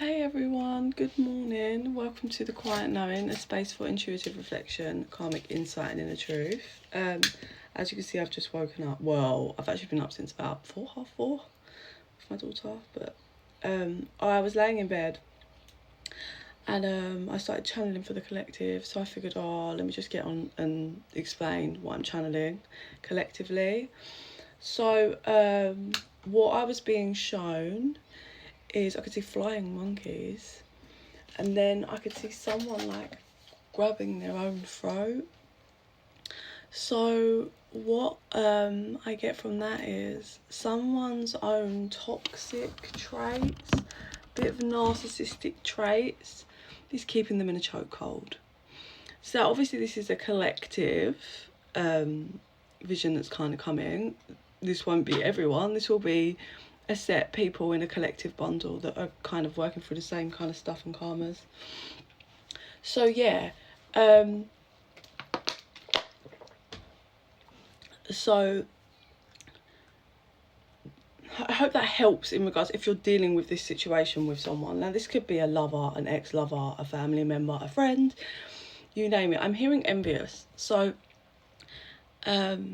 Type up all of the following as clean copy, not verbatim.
Hey everyone, good morning. Welcome to The Quiet Knowing, a space for intuitive reflection, karmic insight and inner truth. As you can see, I've just woken up. Well, I've actually been up since about 4:30 with my daughter, but I was laying in bed and I started channeling for the collective. So I figured, let me just get on and explain what I'm channeling collectively. So what I was being shown is I could see flying monkeys, and then I could see someone like grabbing their own throat. So what I get from that is someone's own toxic traits, bit of narcissistic traits, is keeping them in a chokehold. So obviously this is a collective vision that's kind of coming. This won't be everyone. This will be a set people in a collective bundle that are kind of working through the same kind of stuff and karmas. So yeah, so I hope that helps in regards if you're dealing with this situation with someone. Now this could be a lover, an ex-lover, a family member, a friend, you name it. I'm hearing envious. So there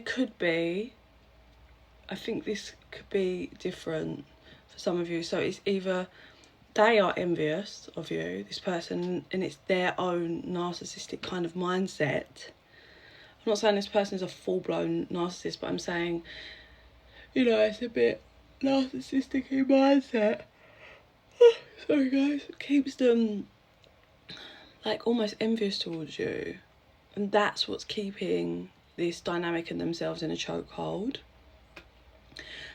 could be, I think this could be different for some of you. So it's either they are envious of you, this person, and it's their own narcissistic kind of mindset. I'm not saying this person is a full-blown narcissist, but I'm saying, you know, it's a bit narcissistic in mindset. Sorry guys. It keeps them like almost envious towards you. And that's what's keeping this dynamic in themselves in a chokehold.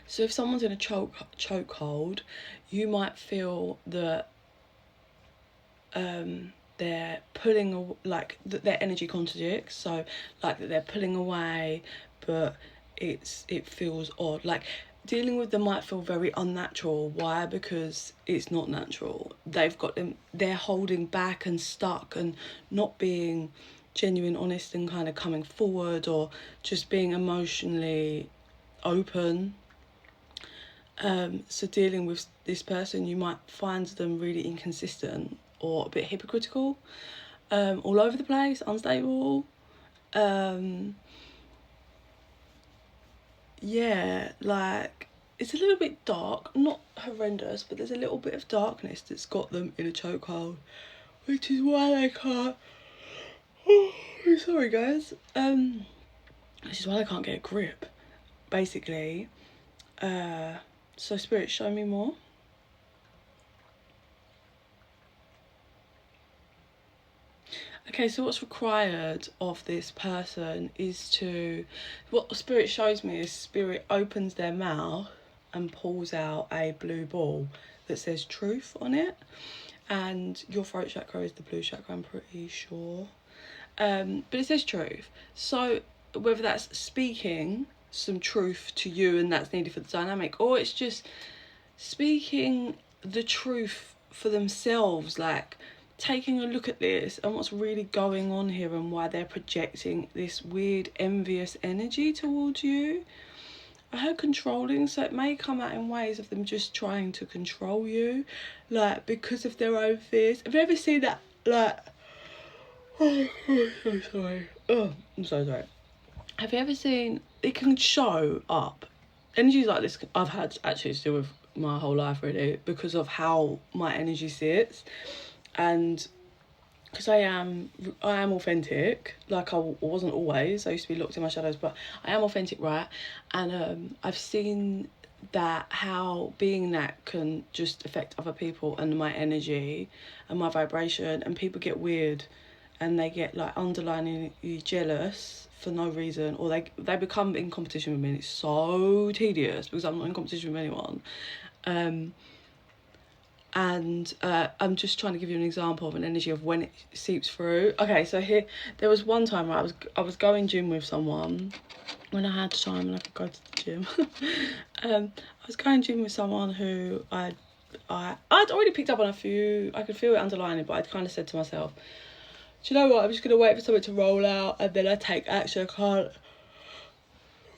So if someone's in a chokehold, you might feel that they're pulling, like that their energy contradicts. So like that they're pulling away, but it feels odd. Like dealing with them might feel very unnatural. Why? Because it's not natural. They've got them. They're holding back and stuck and not being genuine, honest, and kind of coming forward or just being emotionally open. So dealing with this person, you might find them really inconsistent or a bit hypocritical, all over the place, unstable. Yeah, like it's a little bit dark, not horrendous, but there's a little bit of darkness that's got them in a chokehold, which is why they can't. Oh, sorry guys. Which is why they can't get a grip, basically. So Spirit, show me more. Okay, so what's required of this person is what Spirit shows me is Spirit opens their mouth and pulls out a blue ball that says truth on it. And your throat chakra is the blue chakra, I'm pretty sure. But it says truth. So whether that's speaking some truth to you and that's needed for the dynamic, or it's just speaking the truth for themselves, like taking a look at this and what's really going on here and why they're projecting this weird envious energy towards you. I heard controlling, so it may come out in ways of them just trying to control you, like because of their own fears. Have you ever seen that, like, oh, I'm so sorry. Oh, I'm so sorry. Have you ever seen, it can show up, energies like this I've had actually to do with my whole life really, because of how my energy sits, and because I am authentic. Like I wasn't always, I used to be locked in my shadows, but I am authentic, right? And I've seen that how being that can just affect other people and my energy and my vibration, and people get weird and they get like underliningly jealous for no reason, or they become in competition with me, and it's so tedious because I'm not in competition with anyone. And I'm just trying to give you an example of an energy of when it seeps through. Okay, so here there was one time where I was going gym with someone when I had time and I could go to the gym. I was going gym with someone who I'd already picked up on a few. I could feel it underlining, but I'd kind of said to myself, do you know what, I'm just going to wait for something to roll out and then I take action. I can't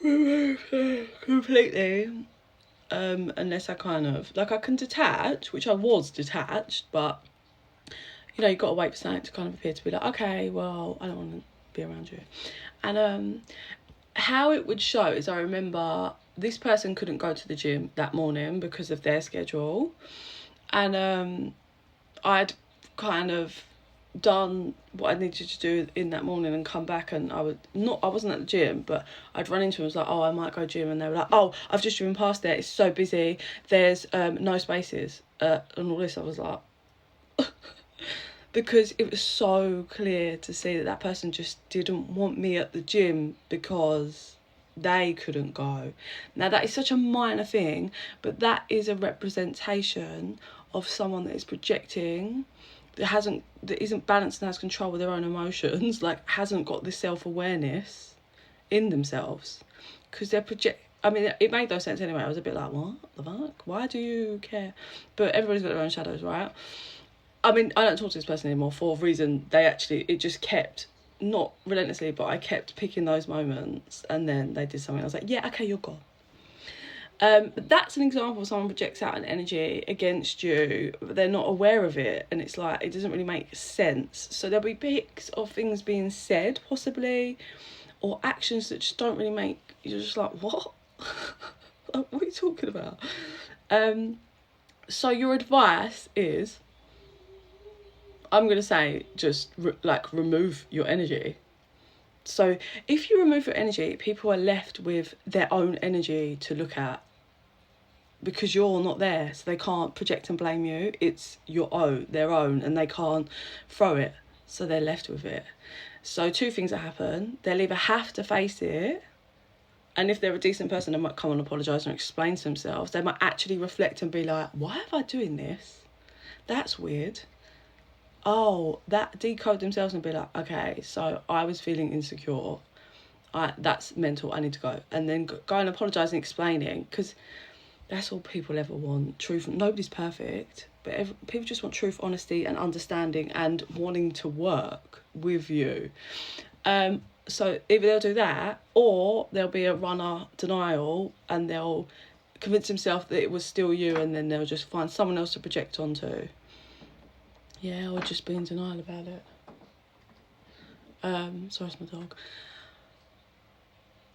remove it completely. unless I kind of, like, I can detach, which I was detached, but, you know, you've got to wait for something to kind of appear to be like, okay, well, I don't want to be around you. And how it would show is, I remember this person couldn't go to the gym that morning because of their schedule, and I'd kind of done what I needed to do in that morning and come back, and I wasn't at the gym, but I'd run into them. I was like, oh, I might go gym, and they were like, oh, I've just driven past there, it's so busy, there's no spaces, and all this. I was like, because it was so clear to see that that person just didn't want me at the gym because they couldn't go. Now, that is such a minor thing, but that is a representation of someone that is projecting, that isn't balanced and has control with their own emotions, like hasn't got this self-awareness in themselves, because they're I mean, it made no sense anyway. I was a bit like, what the fuck? Why do you care? But everybody's got their own shadows, right? I mean, I don't talk to this person anymore for a reason. It just kept, not relentlessly, but I kept picking those moments, and then they did something. I was like, yeah, okay, you're gone. But that's an example of someone projects out an energy against you, but they're not aware of it, and it's like, it doesn't really make sense. So there'll be pics of things being said, possibly, or actions that just don't really make, you're just like, what? What are you talking about? So your advice is, I'm going to say, just remove your energy. So if you remove your energy, people are left with their own energy to look at, because you're not there, so they can't project and blame you. It's their own, and they can't throw it, so they're left with it. So two things that happen: they'll either have to face it, and if they're a decent person, they might come and apologise and explain to themselves. They might actually reflect and be like, why am I doing this? That's weird. Oh, that decode themselves and be like, okay, so I was feeling insecure. That's mental, I need to go. And then go and apologise and explaining, because that's all people ever want. Truth. Nobody's perfect, but people just want truth, honesty and understanding, and wanting to work with you. So either they'll do that, or there'll be a runner denial, and they'll convince themselves that it was still you, and then they'll just find someone else to project onto. Yeah, or just be in denial about it. Sorry, it's my dog.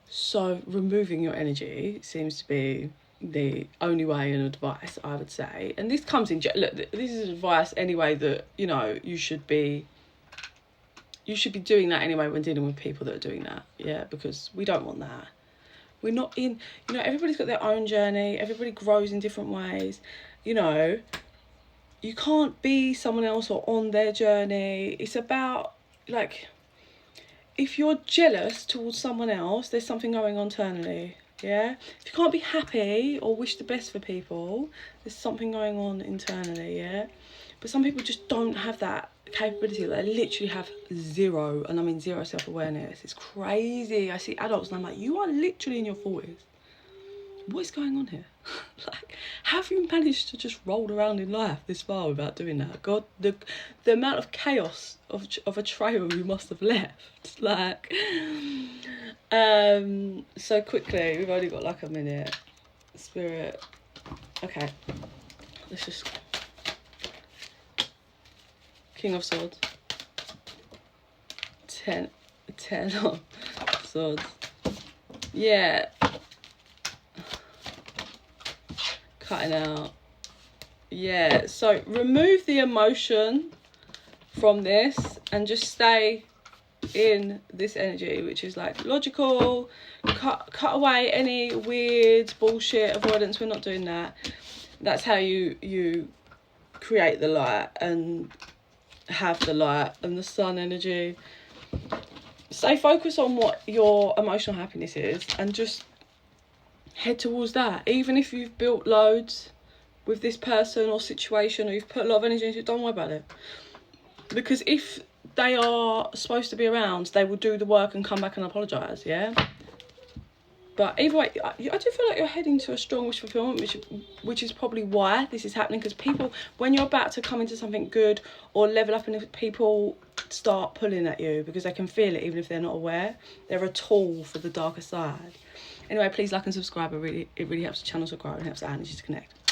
So removing your energy seems to be the only way and advice, I would say. And this comes in, look, this is advice anyway, that, you know, you should be doing that anyway when dealing with people that are doing that. Yeah, because we don't want that. We're not in, you know, everybody's got their own journey. Everybody grows in different ways. You know, you can't be someone else or on their journey. It's about, like, if you're jealous towards someone else, there's something going on internally, yeah? If you can't be happy or wish the best for people, there's something going on internally, yeah? But some people just don't have that capability. They literally have zero, and I mean zero self-awareness. It's crazy. I see adults and I'm like, you are literally in your 40s. What is going on here? Like, have you managed to just roll around in life this far without doing that? God, the amount of chaos of a trail you must have left. Like, so quickly, we've only got like a minute. Spirit. Okay, let's just. King of Swords. 10 of Swords. Yeah. Cutting out. Yeah, so remove the emotion from this and just stay in this energy, which is like logical. Cut away any weird bullshit avoidance. We're not doing that. That's how you create the light and have the light and the sun energy. Stay focused on what your emotional happiness is and just head towards that. Even if you've built loads with this person or situation, or you've put a lot of energy into it, don't worry about it. Because if they are supposed to be around, they will do the work and come back and apologise, yeah? But either way, I do feel like you're heading to a strong wish fulfillment, which is probably why this is happening. Because people, when you're about to come into something good or level up, and people start pulling at you because they can feel it, even if they're not aware. They're a tool for the darker side. Anyway, please like and subscribe. It really helps the channel to grow and helps our energy to connect.